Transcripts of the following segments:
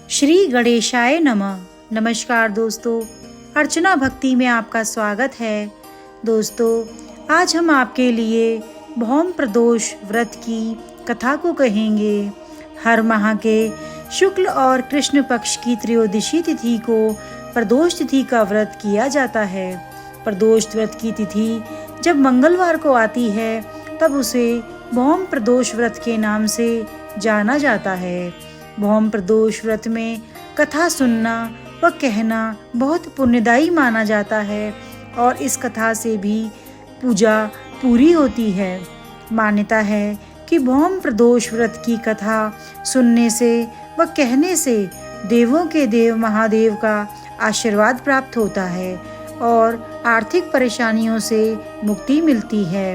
श्री गणेशाय नमः। नमस्कार दोस्तों, अर्चना भक्ति में आपका स्वागत है। दोस्तों, आज हम आपके लिए भौम प्रदोष व्रत की कथा को कहेंगे। हर माह के शुक्ल और कृष्ण पक्ष की त्रयोदशी तिथि को प्रदोष तिथि का व्रत किया जाता है। प्रदोष व्रत की तिथि जब मंगलवार को आती है तब उसे भौम प्रदोष व्रत के नाम से जाना जाता है। भौम प्रदोष व्रत में कथा सुनना व कहना बहुत पुण्यदायी माना जाता है और इस कथा से भी पूजा पूरी होती है। मान्यता है कि भौम प्रदोष व्रत की कथा सुनने से व कहने से देवों के देव महादेव का आशीर्वाद प्राप्त होता है और आर्थिक परेशानियों से मुक्ति मिलती है।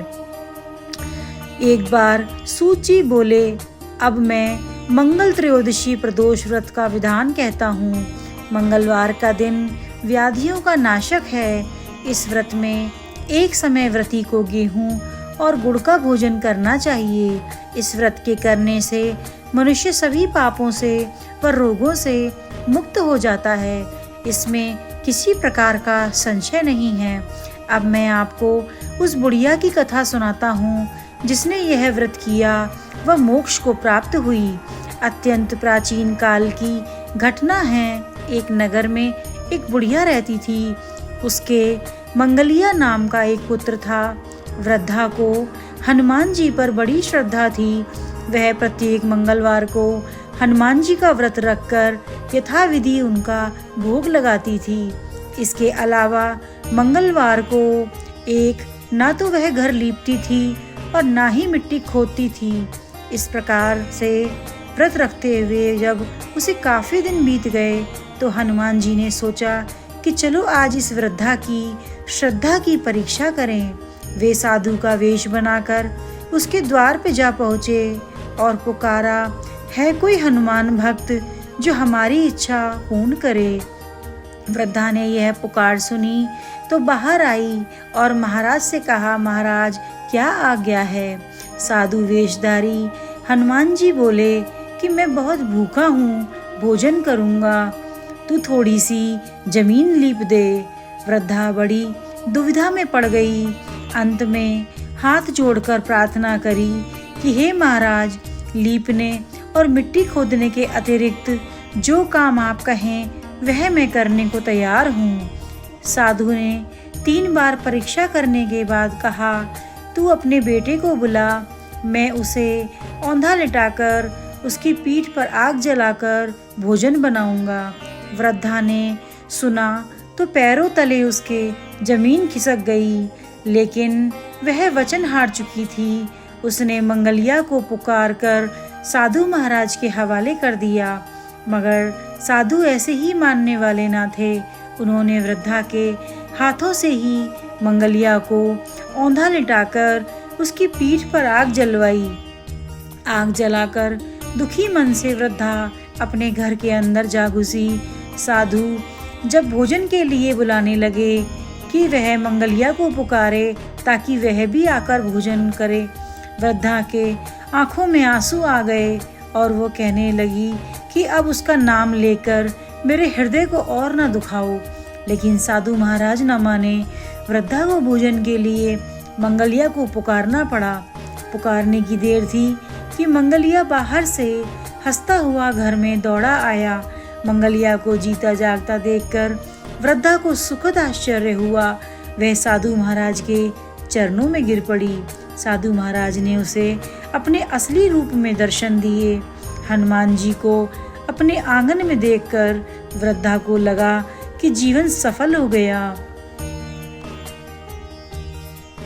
एक बार सूत जी बोले, अब मैं मंगल त्रयोदशी प्रदोष व्रत का विधान कहता हूँ। मंगलवार का दिन व्याधियों का नाशक है। इस व्रत में एक समय व्रती को गेहूँ और गुड़ का भोजन करना चाहिए। इस व्रत के करने से मनुष्य सभी पापों से व रोगों से मुक्त हो जाता है। इसमें किसी प्रकार का संशय नहीं है। अब मैं आपको उस बुढ़िया की कथा सुनाता हूँ जिसने यह व्रत किया व मोक्ष को प्राप्त हुई। अत्यंत प्राचीन काल की घटना है। एक नगर में एक बुढ़िया रहती थी। उसके मंगलिया नाम का एक पुत्र था। वृद्धा को हनुमान जी पर बड़ी श्रद्धा थी। वह प्रत्येक मंगलवार को हनुमान जी का व्रत रखकर यथाविधि उनका भोग लगाती थी। इसके अलावा मंगलवार को ना तो वह घर लीपती थी और ना ही मिट्टी खोदती थी। इस प्रकार से व्रत रखते हुए जब उसे काफ़ी दिन बीत गए तो हनुमान जी ने सोचा कि चलो आज इस वृद्धा की श्रद्धा की परीक्षा करें। वे साधु का वेश बनाकर उसके द्वार पे जा पहुँचे और पुकारा, है कोई हनुमान भक्त जो हमारी इच्छा पूर्ण करे। वृद्धा ने यह पुकार सुनी तो बाहर आई और महाराज से कहा, महाराज क्या आज्ञा है। साधु वेशधारी हनुमान जी बोले कि मैं बहुत भूखा हूँ, भोजन करूँगा, तू थोड़ी सी जमीन लीप दे। वृद्धा बड़ी दुविधा में पड़ गई। अंत में हाथ जोड़कर प्रार्थना करी कि हे महाराज, लीपने और मिट्टी खोदने के अतिरिक्त जो काम आप कहें वह मैं करने को तैयार हूँ। साधु ने 3 बार परीक्षा करने के बाद कहा, तू अपने बेटे को बुला, मैं उसे औंधा लिटाकर उसकी पीठ पर आग जलाकर भोजन बनाऊंगा। वृद्धा ने सुना तो पैरों तले उसके जमीन खिसक गई, लेकिन वह वचन हार चुकी थी। उसने मंगलिया को पुकार कर साधु महाराज के हवाले कर दिया, मगर साधु ऐसे ही मानने वाले ना थे। उन्होंने वृद्धा के हाथों से ही मंगलिया को औंधा लिटाकर उसकी पीठ पर आग जलवाई। आग जलाकर दुखी मन से वृद्धा अपने घर के अंदर जा घुसी। साधु जब भोजन के लिए बुलाने लगे कि वह मंगलिया को पुकारे ताकि वह भी आकर भोजन करे, वृद्धा के आंखों में आंसू आ गए और वो कहने लगी कि अब उसका नाम लेकर मेरे हृदय को और न दुखाओ। लेकिन साधु महाराज न माने। वृद्धा को भोजन के लिए मंगलिया को पुकारना पड़ा। पुकारने की देर थी कि मंगलिया बाहर से हंसता हुआ घर में दौड़ा आया। मंगलिया को जीता जागता देखकर वृद्धा को सुखद आश्चर्य हुआ। वह साधु महाराज के चरणों में गिर पड़ी। साधु महाराज ने उसे अपने असली रूप में दर्शन दिए। हनुमान जी को अपने आंगन में देखकर वृद्धा को लगा कि जीवन सफल हो गया।